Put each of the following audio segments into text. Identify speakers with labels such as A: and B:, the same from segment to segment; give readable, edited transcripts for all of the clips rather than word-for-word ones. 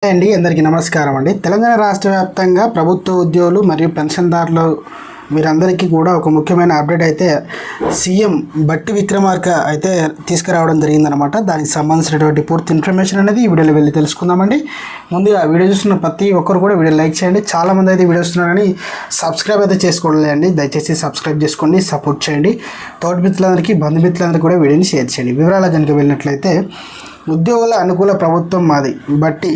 A: అండి అందరికీ నమస్కారం అండి. తెలంగాణ రాష్ట్ర వ్యాప్తంగా ప్రభుత్వ ఉద్యోగులు మరియు పెన్షన్దారులు వీరందరికీ కూడా ఒక ముఖ్యమైన అప్డేట్ అయితే సీఎం బట్టి విక్రమార్క అయితే తీసుకురావడం జరిగిందనమాట. దానికి సంబంధించినటువంటి పూర్తి ఇన్ఫర్మేషన్ అనేది ఈ వీడియోలో వెళ్ళి తెలుసుకుందామండి. ముందుగా వీడియో చూస్తున్న ప్రతి ఒక్కరు కూడా వీడియో లైక్ చేయండి. చాలామంది అయితే వీడియో చూస్తున్నారని సబ్స్క్రైబ్ అయితే చేసుకోలేదండి. దయచేసి సబ్స్క్రైబ్ చేసుకోండి, సపోర్ట్ చేయండి. తోటి మిత్రులందరికీ బంధుమిత్రులందరికీ కూడా వీడియోని షేర్ చేయండి. వివరాల కనుక వెళ్ళినట్లయితే ఉద్యోగుల అనుకూల ప్రభుత్వం మాది బట్టి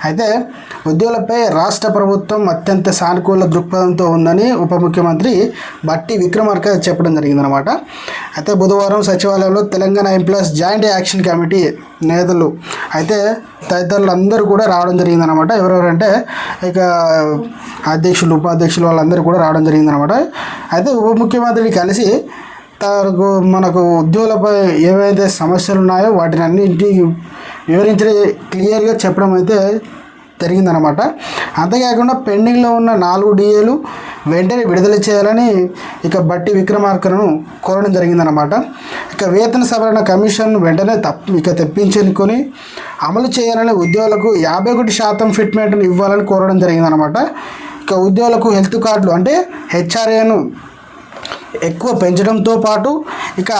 A: అయితే ఉద్యోగులపై రాష్ట్ర ప్రభుత్వం అత్యంత సానుకూల దృక్పథంతో ఉందని ఉప ముఖ్యమంత్రి బట్టి విక్రమార్క చెప్పడం జరిగిందనమాట. అయితే బుధవారం సచివాలయంలో Telangana employees joint action committee నేతలు అయితే తదితరులు అందరూ కూడా రావడం జరిగిందనమాట. ఎవరెవరంటే ఇక అధ్యక్షులు, ఉపాధ్యక్షులు వాళ్ళందరూ కూడా రావడం జరిగిందనమాట. అయితే ఉప ముఖ్యమంత్రిని కలిసి మనకు ఉద్యోగులపై ఏవైతే సమస్యలు ఉన్నాయో వాటిని అన్నింటినీ వివరించి క్లియర్గా చెప్పడం అయితే జరిగిందనమాట. అంతేకాకుండా పెండింగ్లో ఉన్న 4 DAలు వెంటనే విడుదల చేయాలని ఇక బట్టి విక్రమార్కను కోరడం జరిగిందనమాట. ఇక వేతన సవరణ కమిషన్ వెంటనే తెప్పించుకొని అమలు చేయాలని ఉద్యోగులకు 51% ఫిట్మెంట్ను ఇవ్వాలని కోరడం జరిగిందనమాట. ఇక ఉద్యోగులకు హెల్త్ కార్డులు అంటే HRAను ఎక్కువ పెంచడంతో పాటు ఇక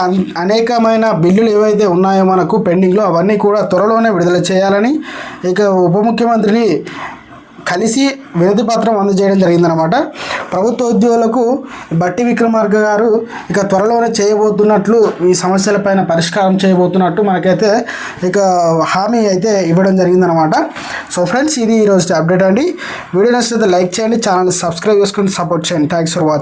A: అనేకమైన బిల్లులు ఏవైతే ఉన్నాయో మనకు పెండింగ్లో అవన్నీ కూడా త్వరలోనే విడుదల చేయాలని ఇక ఉప ముఖ్యమంత్రిని కలిసి వినతి పత్రం అందజేయడం జరిగిందనమాట. ప్రభుత్వ ఉద్యోగులకు బట్టి విక్రమార్క గారు ఇక త్వరలోనే చేయబోతున్నట్లు, ఈ సమస్యలపైన పరిష్కారం చేయబోతున్నట్టు మనకైతే ఇక హామీ అయితే ఇవ్వడం జరిగిందనమాట. సో ఫ్రెండ్స్, ఇది ఈరోజు అప్డేట్ అండి. వీడియో నచ్చితే లైక్ చేయండి, ఛానల్ సబ్స్క్రైబ్ చేసుకొని సపోర్ట్ చేయండి. Thanks for watching.